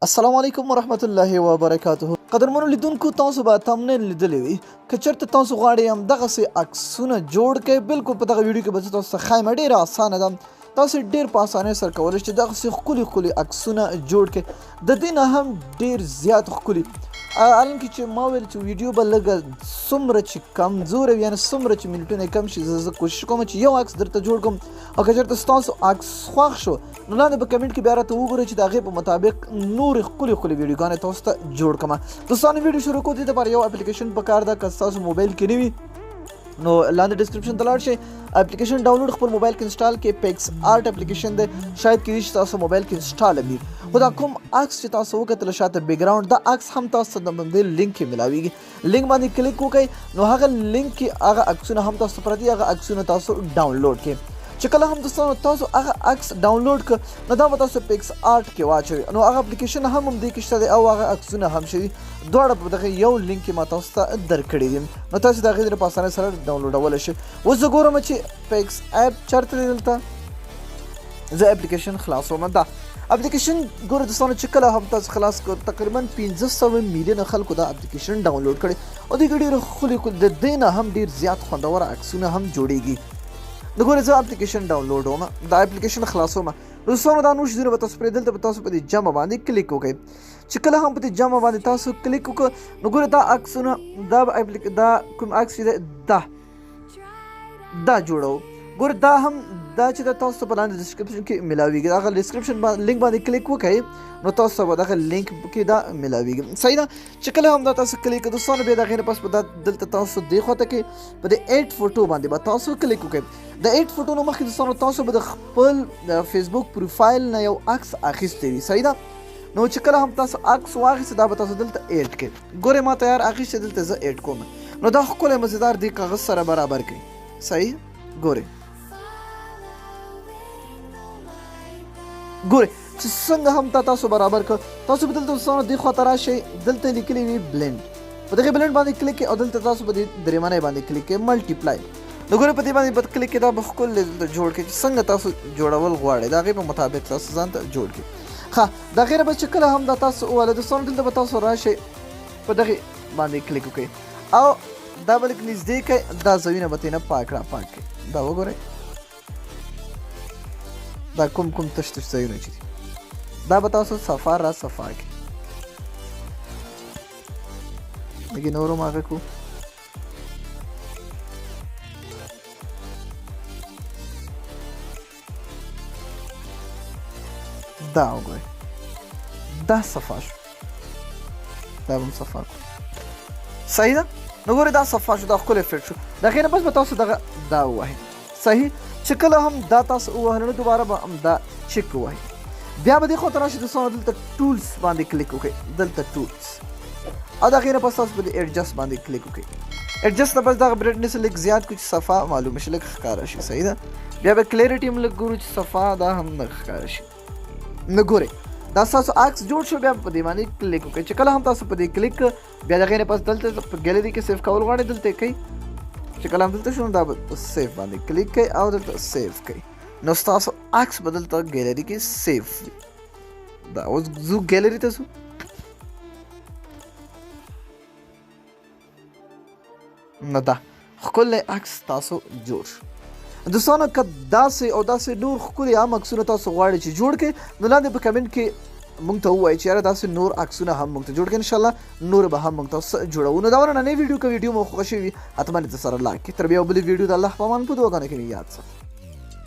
السلام علیکم ورحمت الله وبرکاته. قدرمنو لیدونکو، تاسو به تمنیل لیدلی وي. که چېرته تاسو غواړئ همدغسې عکسونه جوړ کړئ، بالکل په دغه ویډیو کې به زه تاسو ته ښایم. ډېره اسانه ده، تاسو ډېر په اسانۍ سره کولی شئ دغسې ښکلي ښکلي عکسونه جوړ کړئ. د دې نه هم ډېر زیات ښکلي، حالانکه چې ما ویل چې ویډیو به لږه څومره چې کمزوره وي، یعنې څومره چې منټونه کم شي، زه کوشش کوم چې یو عکس درته جوړ کړم. او که چېرته ستاسو عکس خوښ شو نو لاندې په کمنټ کې بیا راته وګورئ چې د هغې په مطابق نورې ښکلې ښکلې ویډیوګانې تاسو ته جوړ کړم. دوستانو، ویډیو شروع کولو دپاره یو اپلیکیشن پکار ده. که ستاسو موبایل کې نه وي نو لاندې ډسکرپشن ته لاړ شئ، اپلیکیشن ډاونلوډ خپل موبایل کې انسټال کړئ. پیکس آرټ اپلیکیشن دی، شاید کېدای شي تاسو موبایل کې انسټال وي. خو دا کوم عکس چې تاسو وکتل شاته بیکګراوند، دا عکس هم تاسو ته د همدې لینک کې ملاویږي. لینک باندې کلیک وکړئ نو هغه لینک کې هغه عکسونه هم تاسو پرته دي، هغه عکسونه تاسو ډاونلوډ کړئ. چې کله هم دوستانو تاسو هغه عکس ډاونلوډ کړ نو دا به تاسو پیکس آرټ کې واچوئ. نو هغه اپلیکیشن هم همدې کې شته دی او هغه عکسونه هم شته دي. دواړه په دغه یو لینک کې ما تاسو ته درکړي دي، نو تاسو د هغې په اسانۍ سره ډاونلوډولی شئ. اوس زه ګورم چې پیکس ایپ چېرته دی. دلته زه اپلیکیشن خلاصوم. دا اپلیکیشن ګوره دوستانو، چې کله هم تاسو خلاص کړو تقریبا 500 میلیونه خلکو دا اپلیکیشن ډاونلوډ کړی او دې کې ډېر ښکلي د دې نه هم ډېر زیات خوندور عکسونه هم جوړیږي. نو ګوره زه اپلیکیشن ډاونلوډ وم، دا اپلیکیشن خلاصوم. دوستانو، دا نور شیزونه به تاسو پرې دلته به تاسو په دې جمع باندې کلیک وکړئ. چې کله هم په دې جمع باندې تاسو کلیک وکړو نو ګوره دا عکسونه دا کوم عکس چې دی دا جوړو. ګوره دا هم دا چې دا تاسو ته په لاندې ډسکرپشن کې ملاویږي. هغه ډسکرپشن لینک باندې کلیک وکړئ نو تاسو ته به دغه لینک کې دا ملاویږي. صحیح ده. چې کله هم دا تاسو کلیک کړئ دوستانو، بیا د هغې نه پس په دلته تاسو دې خواته کې په دې ایډ فوټو باندې به تاسو کلیک وکړئ. د ایډ فوټو نه مخکې دوستانو تاسو به د خپل فیسبوک پروفایل نه یو عکس اخیستی وي. صحیح ده. نو چې کله هم تاسو عکس واخیسته دا به تاسو دلته ایډ کړئ. ګورئ ما تیار اخیستی، دلته زه ایډ کوم. نو دا ښکلی مزیدار دې کاغذ سره برابر کړئ. صحیح. ګورئ چې څنګه هم تاسو برابر کړ. تاسو به دلته دوستانو دې خواته راشئ، دلته لیکلی وي بلینډ. په دغې بلینډ باندې کلیک کړئ او دلته تاسو به دې درېیمنۍ باندې کلیک کړئ، ملټیپلای. نو ګورئ په دې باندې به کلیک کړئ، دا به ښکلی دلته جوړ کړئ چې څنګه تاسو جوړول غواړئ د هغې په مطابق تاسو ځان ته جوړ کړئ. ښه، د هغې نه بس چې کله هم دا تاسو ووهله دوستانو، دلته به تاسو راشئ، په دغې باندې کلیک وکړئ او دا به لږ نږدې کړئ، دا ځایونه به ترېنه پاک کړئ. دا وګورئ، دا کوم تش ځایونه چې دي دا به تاسو صفا را صفا کړئ. لږ نور هم هغه کړو. دا وګورئ، دا صفا شو، دا به هم صفا کړو. صحیح ده. نو ګورئ دا صفا شو، دا ښکلی فټ شو. د هغې نه بس به تاسو دغه دا ووهئ. صحیح. چې کله هم دا تاسو ووهله نو دوباره به هم دا چک ووهئ. بیا به دې خواته راشئ دوستانو، دلته ټولز باندې کلیک وکړئ، دلته ټولز، او د هغې نه پس تاسو به د ایډجسټ باندې کلیک وکړئ. ایډجسټ نه پس دغه برایټنس لږ زیات کړو چې صفا معلومه شي، لږ ښکاره شي. صحیح ده. بیا به کلیرټي هم لږ ګورو چې صفا دا هم لږ ښکاره شي. نو ګورئ دا ستاسو عکس جوړ شو. بیا په دې باندې کلیک وکړئ. چې کله هم تاسو په دې کلیک بیا د هغې نه پس دلته په ګیلري کې سیف کول غواړئ، دلته یې کوئ. چې کله هم دلته شو نو دا به سیف باندې کلیک کوئ او دلته سیف کوئ. نو ستاسو عکس به دلته ګیلري کې سیف وي. دا اوس زو ګیلري ته ځو. نو دا ښکلی عکس تاسو جوړ شو. دوستانو، که داسې او داسې نور ښکلي عام عکسونه تاسو غواړئ چې جوړ کړئ نو لاندې په کمنټ کې موږ ته ووایئ چې یاره داسې نور عکسونه هم موږ ته جوړ کړئ. انشاءالله نور به هم موږ تاسو جوړوو. نو دا نننۍ ویډیو که ویډیو مو خوښه شوي حتما یې سره لایک کړئ. تر بیا بلې ویډیو د الله په امان په دعاګانو کې مې یاد ساتئ.